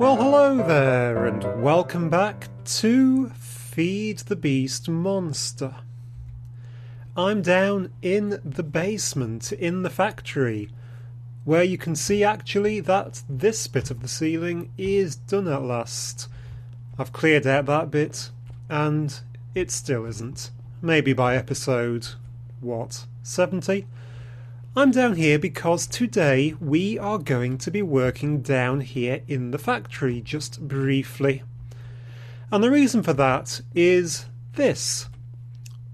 Well, hello there, and welcome back to Feed the Beast Monster. I'm down in the basement, in the factory, where you can see actually that this bit of the ceiling is done at last. I've cleared out that bit, and it still isn't. Maybe by episode, 70? I'm down here because today we are going to be working down here in the factory, just briefly. And the reason for that is this.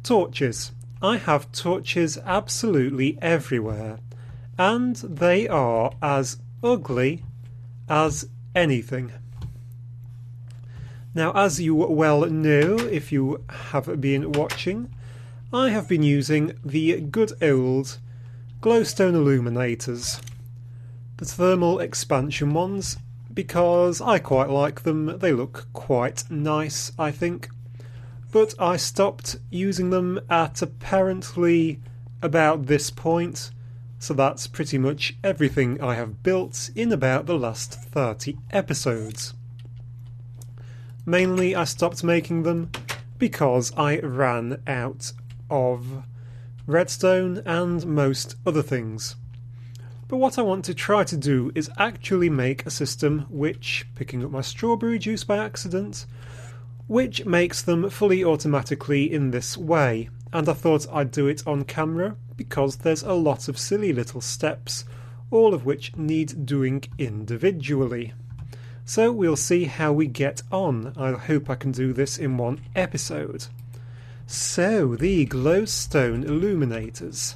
Torches. I have torches absolutely everywhere, and they are as ugly as anything. Now, as you well know, if you have been watching, I have been using the good old glowstone illuminators, the thermal expansion ones, because I quite like them. They look quite nice, I think. But I stopped using them at apparently about this point, so that's pretty much everything I have built in about the last 30 episodes. Mainly I stopped making them because I ran out of redstone and most other things. But what I want to try to do is actually make a system which, picking up my strawberry juice by accident, which makes them fully automatically in this way, and I thought I'd do it on camera because there's a lot of silly little steps, all of which need doing individually. So we'll see how we get on. I hope I can do this in one episode. So, the glowstone illuminators.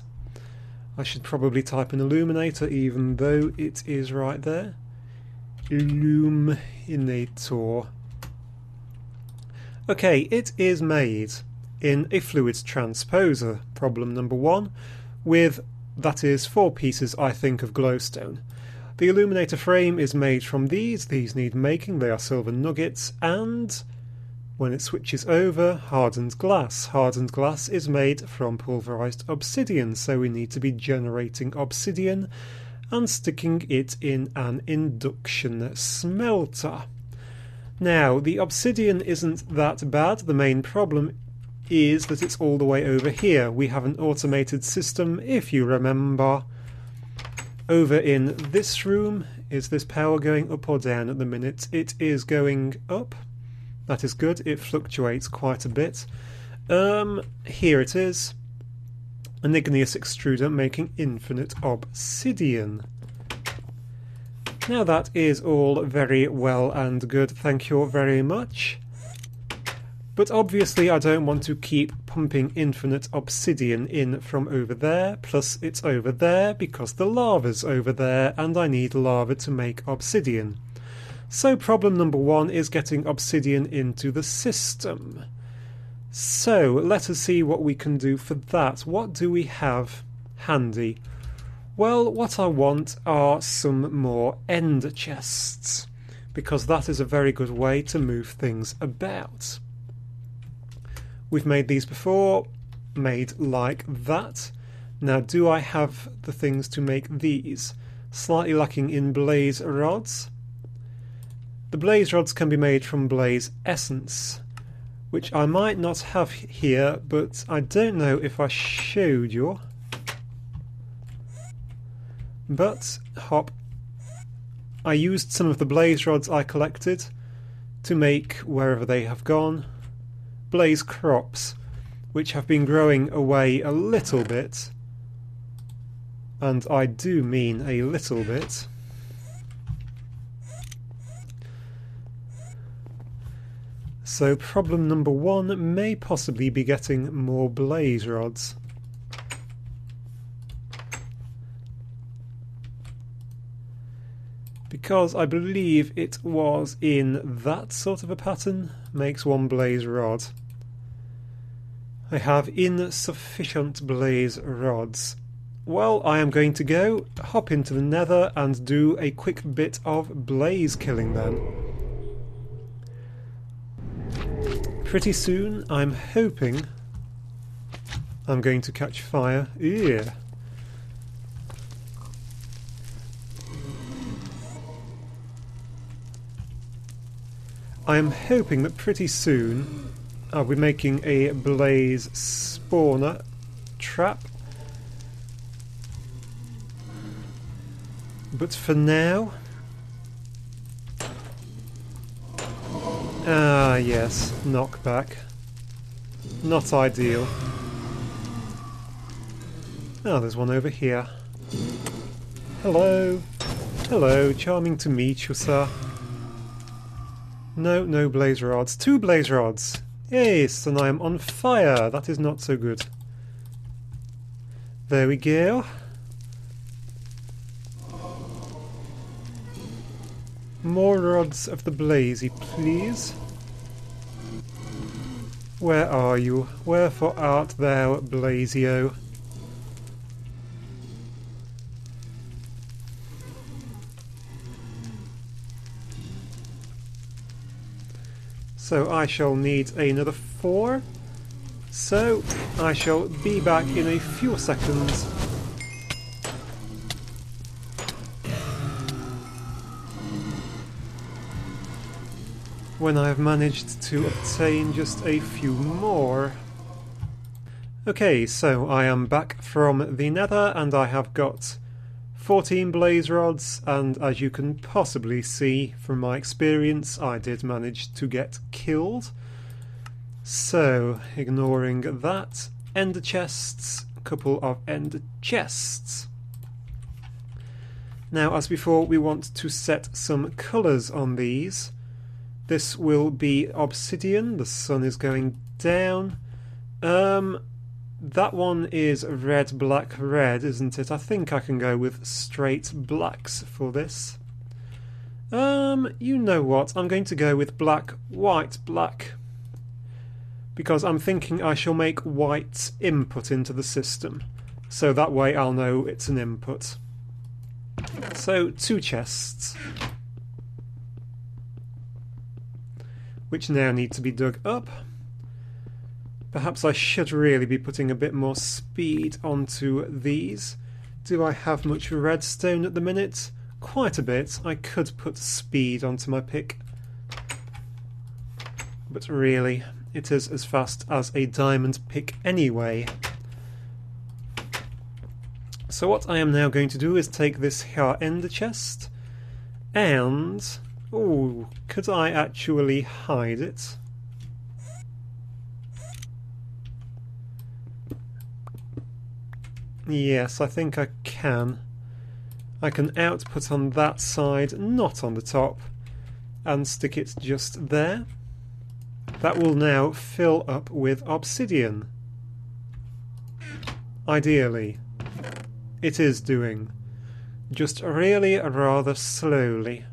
I should probably type an illuminator even though it is right there. Illuminator. Okay, it is made in a fluid transposer, problem number 1, with, that is, 4 pieces, I think, of glowstone. The illuminator frame is made from these need making, they are silver nuggets, and when it switches over, hardened glass. Hardened glass is made from pulverized obsidian, so we need to be generating obsidian and sticking it in an induction smelter. Now, the obsidian isn't that bad. The main problem is that it's all the way over here. We have an automated system, if you remember. Over in this room, is this power going up or down at the minute? It is going up. That is good, it fluctuates quite a bit. Here it is. An igneous extruder making infinite obsidian. Now that is all very well and good, thank you very much. But obviously I don't want to keep pumping infinite obsidian in from over there, plus it's over there because the lava's over there and I need lava to make obsidian. So problem number 1 is getting obsidian into the system. So let us see what we can do for that. What do we have handy? Well, what I want are some more end chests, because that is a very good way to move things about. We've made these before, made like that. Now, do I have the things to make these? Slightly lacking in blaze rods. The blaze rods can be made from blaze essence, which I might not have here, but I don't know if I showed you. But, hop, I used some of the blaze rods I collected to make, wherever they have gone, blaze crops, which have been growing away a little bit, and I do mean a little bit. So problem number 1 may possibly be getting more blaze rods. Because I believe it was in that sort of a pattern, makes 1 blaze rod. I have insufficient blaze rods. Well, I am going to go, hop into the nether and do a quick bit of blaze killing then. Pretty soon, I'm hoping I'm going to catch fire. Yeah. I am hoping that pretty soon I'll be making a blaze spawner trap. But for now... Ah, yes, knockback. Not ideal. Ah, there's one over here. Hello. Hello, charming to meet you, sir. No, no blaze rods. 2 blaze rods! Yes, and I am on fire. That is not so good. There we go. More rods of the blazy, please. Where are you? Wherefore art thou, Blazio? So I shall need another 4. So I shall be back in a few seconds. When I have managed to obtain just a few more. Okay, so I am back from the nether and I have got 14 blaze rods, and as you can possibly see from my experience, I did manage to get killed. So, ignoring that, ender chests, a couple of ender chests. Now, as before, we want to set some colours on these. This will be obsidian, the sun is going down. That one is red, black, red, isn't it? I think I can go with straight blacks for this. You know what? I'm going to go with black, white, black. Because I'm thinking I shall make white input into the system. So that way I'll know it's an input. So, 2 chests. Which now need to be dug up. Perhaps I should really be putting a bit more speed onto these. Do I have much redstone at the minute? Quite a bit. I could put speed onto my pick. But really, it is as fast as a diamond pick anyway. So what I am now going to do is take this here ender chest and... ooh, could I actually hide it? Yes, I think I can. I can output on that side, not on the top, and stick it just there. That will now fill up with obsidian. Ideally. It is doing. Just really rather slowly.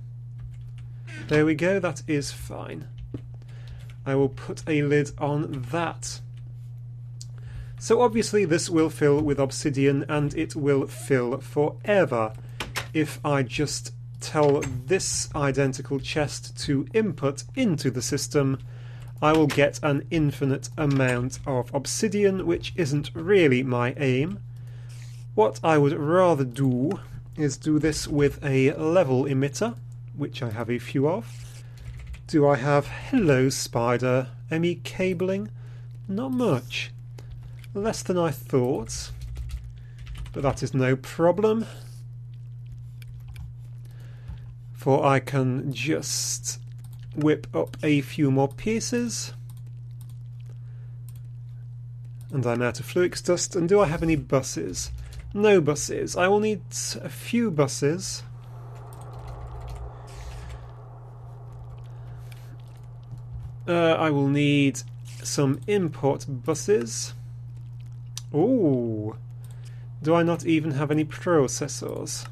There we go, that is fine. I will put a lid on that. So obviously this will fill with obsidian and it will fill forever. If I just tell this identical chest to input into the system, I will get an infinite amount of obsidian, which isn't really my aim. What I would rather do is do this with a level emitter, which I have a few of. Do I have hello spider, ME cabling? Not much. Less than I thought, but that is no problem, for I can just whip up a few more pieces. And I'm out of Fluix dust. And do I have any buses? No buses. I will need a few buses. I will need some import buses. Ooh, do I not even have any processors?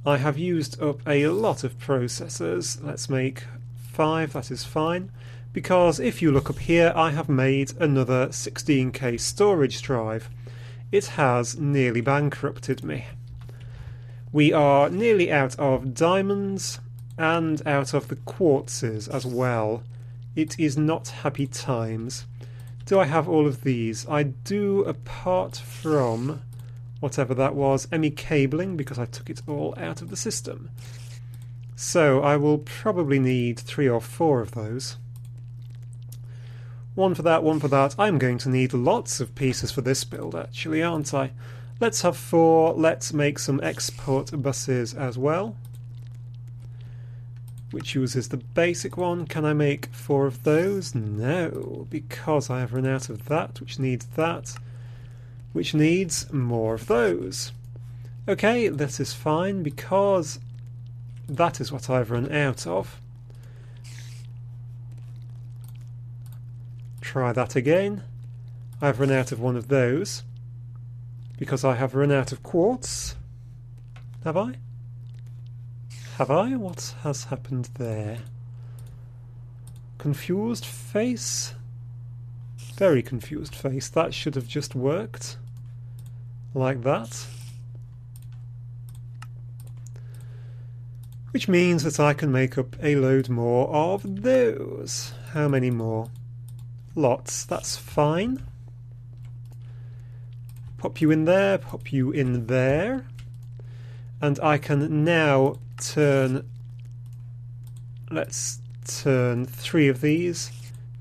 I have used up a lot of processors. Let's make 5, that is fine. Because if you look up here, I have made another 16K storage drive. It has nearly bankrupted me. We are nearly out of diamonds and out of the quartzes as well. It is not happy times. Do I have all of these? I do, apart from whatever that was, ME cabling, because I took it all out of the system. So I will probably need 3 or 4 of those. One for that, one for that. I'm going to need lots of pieces for this build, actually, aren't I? Let's have 4. Let's make some export buses as well, which uses the basic one. Can I make 4 of those? No, because I have run out of that, which needs more of those. Okay, this is fine, because that is what I've run out of. Try that again. I've run out of one of those, because I have run out of quartz. Have I? Have I? What has happened there? Confused face? Very confused face. That should have just worked. Like that. Which means that I can make up a load more of those. How many more? Lots. That's fine. Pop you in there, pop you in there. And I can now turn... Let's turn 3 of these.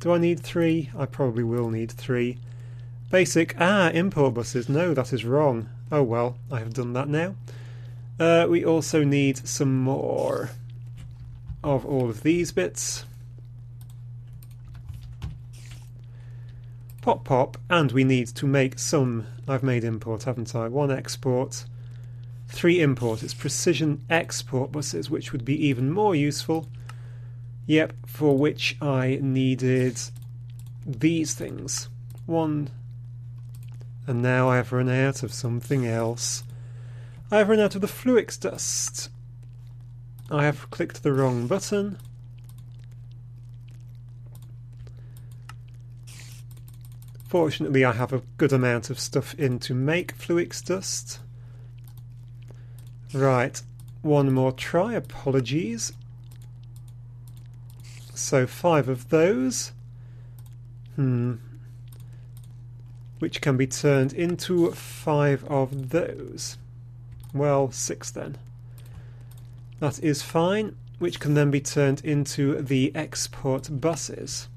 Do I need 3? I probably will need 3. Basic... import buses. No, that is wrong. Oh well, I have done that now. We also need some more of all of these bits. Pop, pop, and we need to make some... I've made import, haven't I? 1 export, 3 import. It's precision export buses, which would be even more useful. Yep, for which I needed these things. 1... And now I've run out of something else. I've run out of the Fluix dust. I have clicked the wrong button. Fortunately, I have a good amount of stuff in to make Fluix dust. Right, one more try, apologies. So 5 of those. Which can be turned into 5 of those. Well, 6 then. That is fine, which can then be turned into the export buses.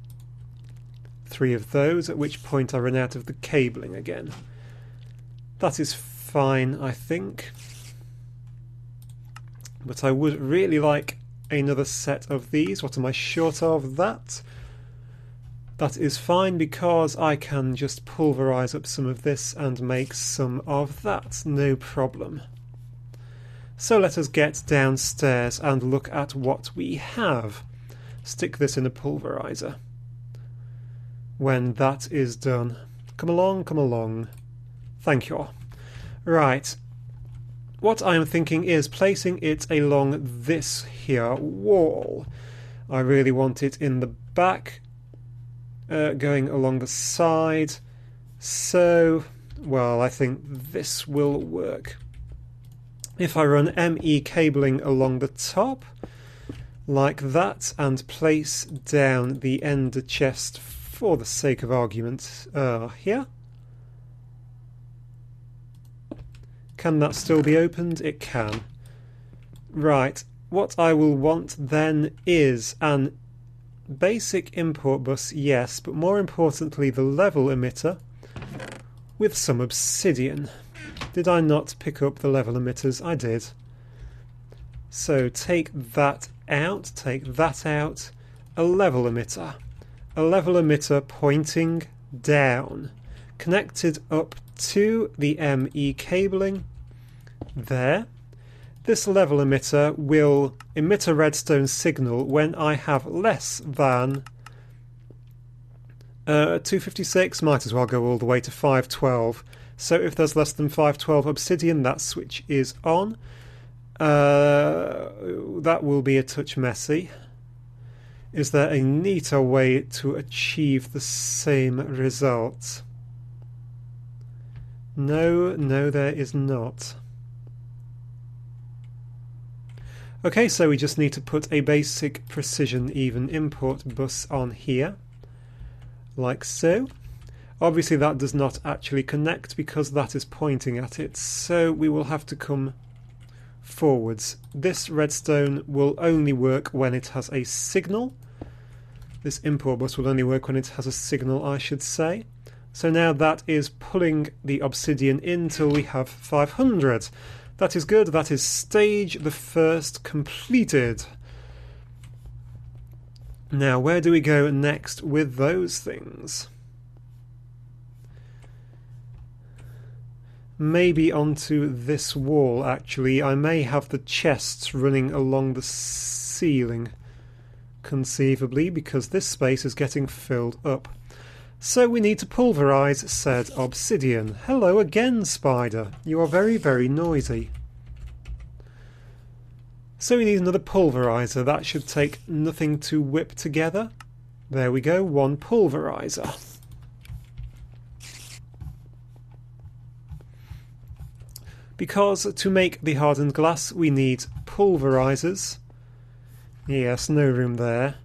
3 of those, at which point I run out of the cabling again. That is fine, I think. But I would really like another set of these. What am I short of? That. That is fine, because I can just pulverize up some of this and make some of that. No problem. So let us get downstairs and look at what we have. Stick this in a pulverizer. When that is done. Come along, come along. Thank you. Right. What I am thinking is placing it along this here wall. I really want it in the back. Going along the side. So, well, I think this will work. If I run ME cabling along the top, like that, and place down the ender chest for the sake of argument here. Can that still be opened? It can. Right, what I will want then is an basic import bus, yes, but more importantly the level emitter with some obsidian. Did I not pick up the level emitters? I did. So take that out, a level emitter. A level emitter pointing down, connected up to the ME cabling. There. This level emitter will emit a redstone signal when I have less than 256, might as well go all the way to 512. So if there's less than 512 obsidian, that switch is on. That will be a touch messy. Is there a neater way to achieve the same result? No, there is not. Okay, so we just need to put a basic precision even import bus on here, like so. Obviously that does not actually connect because that is pointing at it, so we will have to come forwards. This redstone will only work when it has a signal. This import bus will only work when it has a signal, I should say. So now that is pulling the obsidian in till we have 500. That is good. That is stage the first completed. Now, where do we go next with those things? Maybe onto this wall, actually. I may have the chests running along the ceiling, conceivably, because this space is getting filled up. So we need to pulverise said obsidian. Hello again, spider. You are very, very noisy. So we need another pulverizer. That should take nothing to whip together. There we go, one pulverizer. Because to make the hardened glass we need pulverizers. Yes, no room there.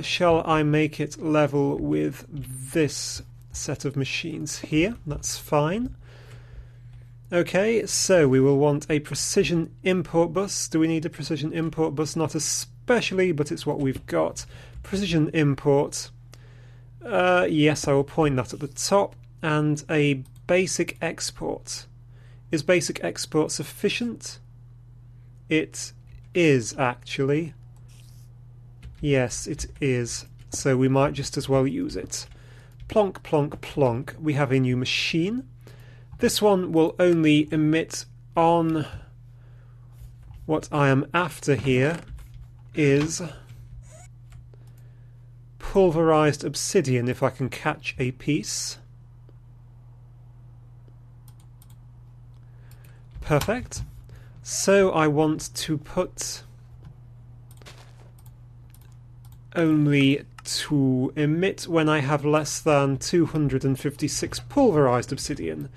Shall I make it level with this set of machines here? That's fine. Okay, so we will want a precision import bus. Do we need a precision import bus? Not especially, but it's what we've got. Precision import. Yes, I will point that at the top. And a basic export. Is basic export sufficient? It is, actually. Yes, it is. So we might just as well use it. Plonk, plonk, plonk. We have a new machine. This one will only emit on what I am after here is pulverized obsidian, if I can catch a piece. Perfect. So I want to put only to emit when I have less than 256 pulverized obsidian.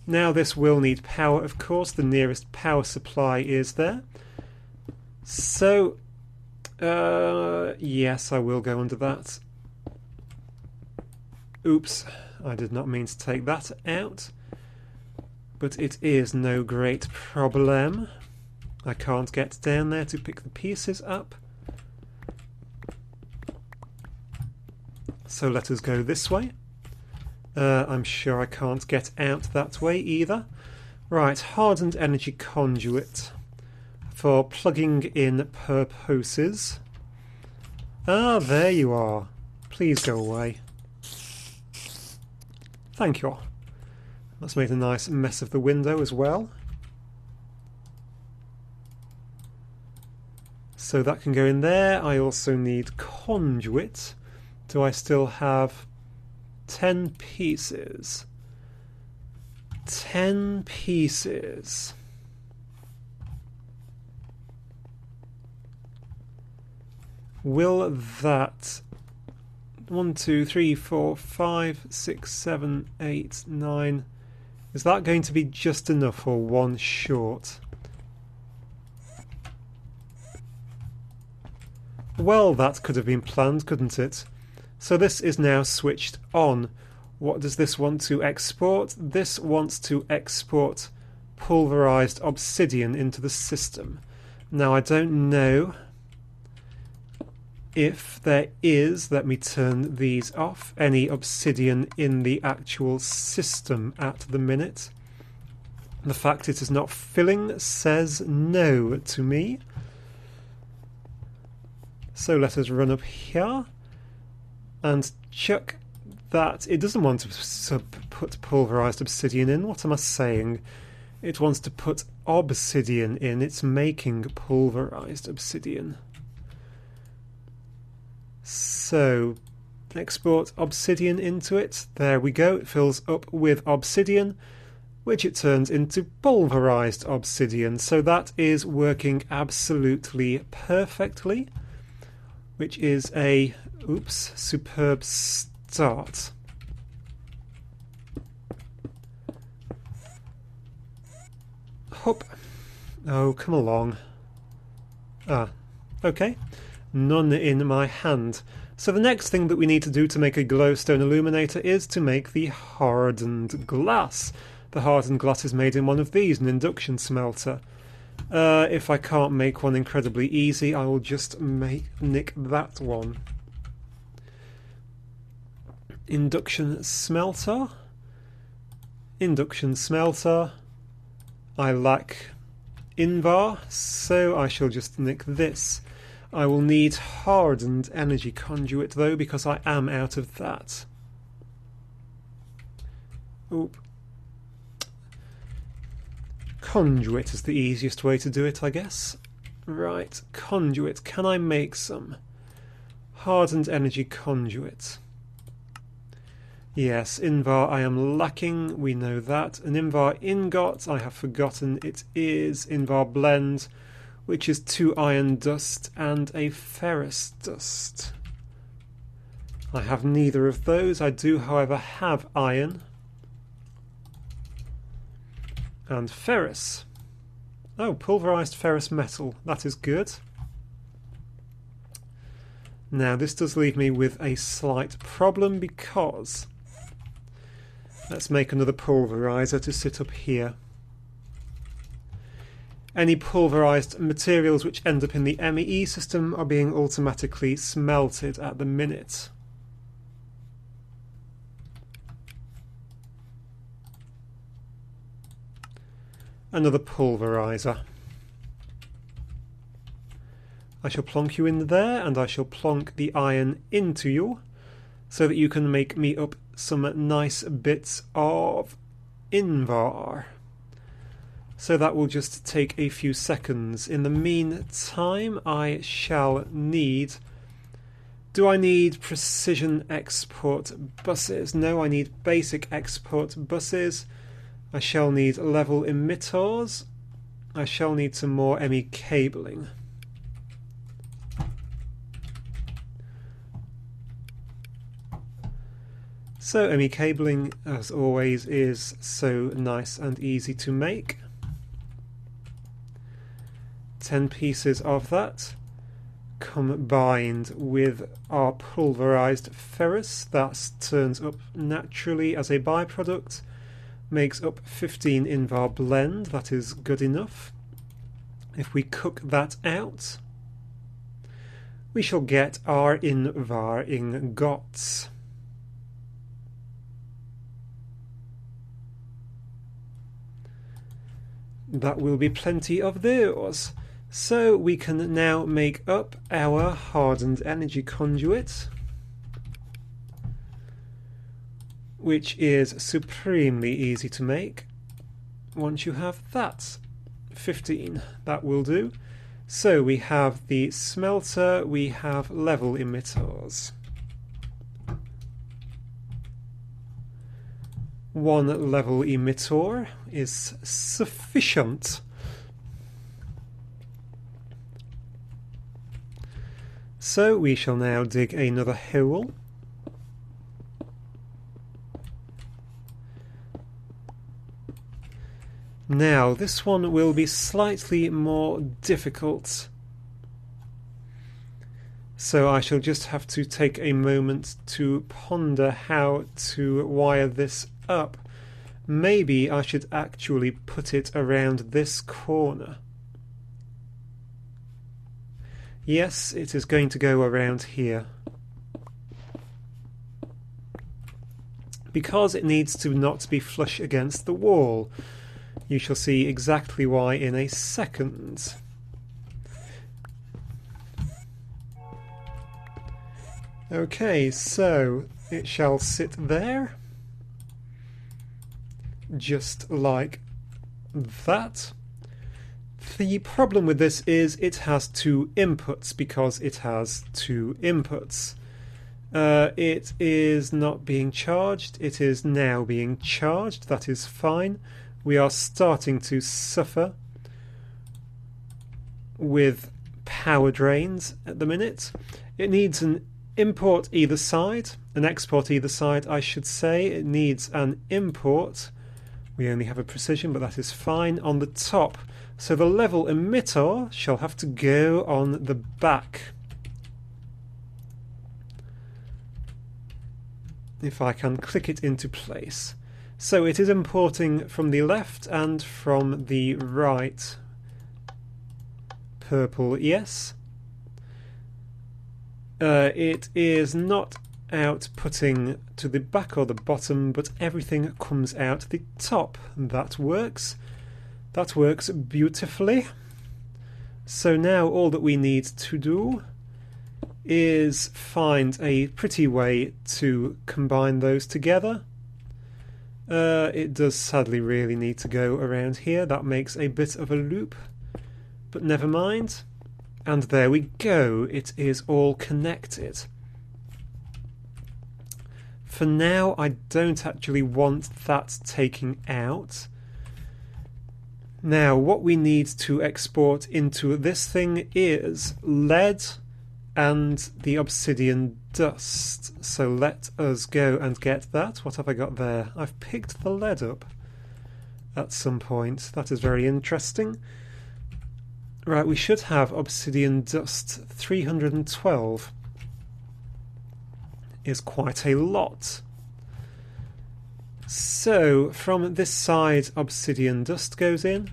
Now this will need power, of course. The nearest power supply is there. So, yes, I will go under that. Oops, I did not mean to take that out. But it is no great problem. I can't get down there to pick the pieces up. So let us go this way. I'm sure I can't get out that way either. Right, hardened energy conduit for plugging in purposes. Ah, there you are. Please go away. Thank you. That's made a nice mess of the window as well. So that can go in there. I also need conduit. Do I still have 10 pieces? 10 pieces. Will that 1, 2, 3, 4, 5, 6, 7, 8, 9. Is that going to be just enough or one short? Well, that could have been planned, couldn't it? So this is now switched on. What does this want to export? This wants to export pulverized obsidian into the system. Now I don't know if there is, let me turn these off, any obsidian in the actual system at the minute. The fact it is not filling says no to me. So let us run up here and chuck that. It doesn't want to put pulverized obsidian in. What am I saying? It wants to put obsidian in. It's making pulverized obsidian. So export obsidian into it. There we go. It fills up with obsidian, which it turns into pulverized obsidian. So that is working absolutely perfectly, which is a superb start. Hop. Oh, come along. Ah, okay. None in my hand. So the next thing that we need to do to make a glowstone illuminator is to make the hardened glass. The hardened glass is made in one of these, an induction smelter. If I can't make one incredibly easy, I will just nick that one. Induction smelter. Induction smelter. I lack Invar, so I shall just nick this. I will need hardened energy conduit though, because I am out of that. Oop. Conduit is the easiest way to do it, I guess. Right, conduit. Can I make some? Hardened energy conduit. Yes, Invar I am lacking, we know that. An Invar ingot, I have forgotten, it is Invar blend, which is 2 iron dust and a ferrous dust. I have neither of those. I do, however, have iron and ferrous. Oh, pulverized ferrous metal. That is good. Now, this does leave me with a slight problem because let's make another pulverizer to sit up here. Any pulverized materials which end up in the MEE system are being automatically smelted at the minute. Another pulverizer. I shall plonk you in there, and I shall plonk the iron into you so that you can make me up some nice bits of Invar. So that will just take a few seconds. In the meantime, I shall need... Do I need precision export buses? No, I need basic export buses. I shall need level emitters. I shall need some more ME cabling. So ME cabling, as always, is so nice and easy to make. 10 pieces of that combined with our pulverized ferrous that turns up naturally as a byproduct makes up 15 Invar blend. That is good enough. If we cook that out, we shall get our Invar ingots. That will be plenty of those. So we can now make up our hardened energy conduit, which is supremely easy to make once you have that. 15, that will do. So we have the smelter, we have level emitters. One level emitter is sufficient. So we shall now dig another hole. Now this one will be slightly more difficult. So I shall just have to take a moment to ponder how to wire this up. Maybe I should actually put it around this corner. Yes, it is going to go around here. Because it needs to not be flush against the wall. You shall see exactly why in a second. Okay, so it shall sit there. Just like that. The problem with this is it has 2 inputs because it has 2 inputs. It is not being charged. It is now being charged. That is fine. We are starting to suffer with power drains at the minute. It needs an import either side, an export either side, I should say. It needs an import. We only have a precision, but that is fine on the top. So the level emitter shall have to go on the back. If I can click it into place. So it is importing from the left and from the right. purple, yes. It is not outputting to the back or the bottom, but everything comes out the top. That works. That works beautifully. So now all that we need to do is find a pretty way to combine those together. It does sadly really need to go around here. That makes a bit of a loop, but never mind. And there we go. It is all connected. For now, I don't actually want that taking out. Now, what we need to export into this thing is lead and the obsidian dust. So let us go and get that. What have I got there? I've picked the lead up at some point. That is very interesting. Right, we should have obsidian dust. 312 is quite a lot. So from this side obsidian dust goes in.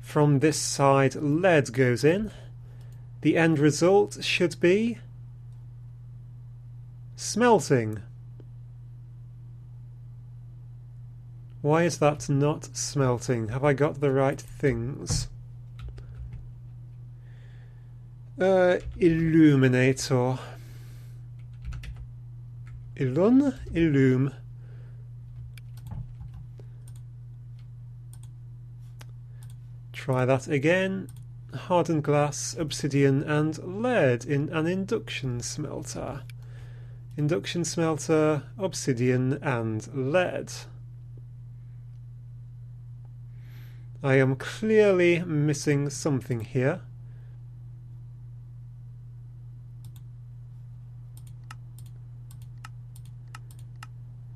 From this side lead goes in. The end result should be smelting. Why is that not smelting? Have I got the right things? Illuminator. Illum. Try that again. Hardened glass, obsidian and lead in an induction smelter. Induction smelter, obsidian and lead. I am clearly missing something here.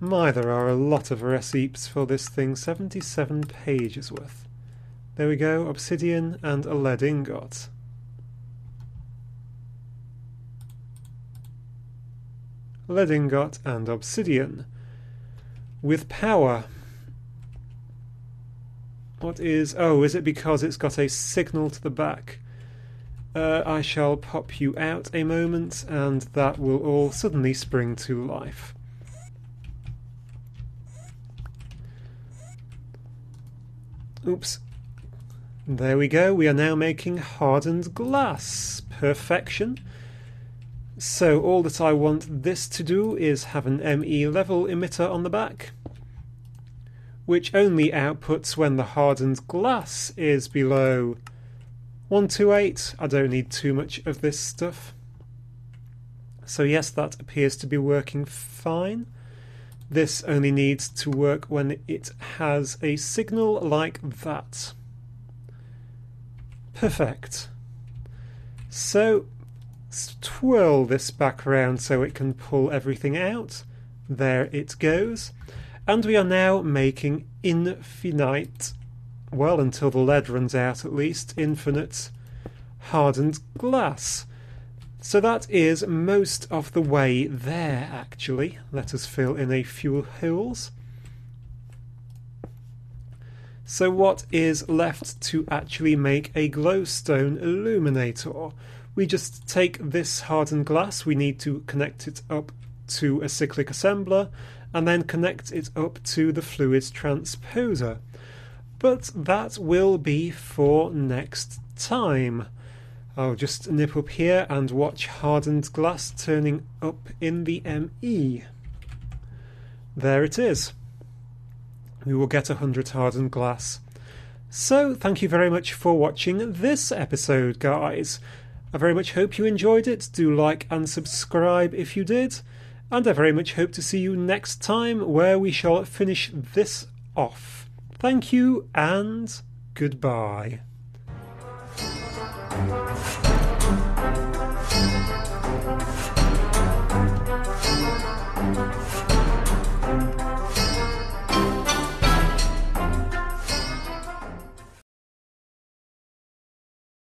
My, there are a lot of recipes for this thing. 77 pages worth. There we go, obsidian and a lead ingot. Lead ingot and obsidian. With power. What is... oh, is it because it's got a signal to the back? I shall pop you out a moment and that will all suddenly spring to life. Oops. There we go, we are now making hardened glass. Perfection. So all that I want this to do is have an ME level emitter on the back, which only outputs when the hardened glass is below 128. I don't need too much of this stuff. So yes, that appears to be working fine. This only needs to work when it has a signal like that. Perfect. So twirl this back around so it can pull everything out. There it goes. And we are now making infinite, well, until the lead runs out at least, infinite hardened glass. So that is most of the way there, actually. Let us fill in a few holes. So what is left to actually make a glowstone illuminator? We just take this hardened glass, we need to connect it up to a cyclic assembler, and then connect it up to the fluid transposer. But that will be for next time. I'll just nip up here and watch hardened glass turning up in the ME. There it is. We will get 100 hardened glass. So, thank you very much for watching this episode, guys. I very much hope you enjoyed it. Do like and subscribe if you did. And I very much hope to see you next time, where we shall finish this off. Thank you and goodbye.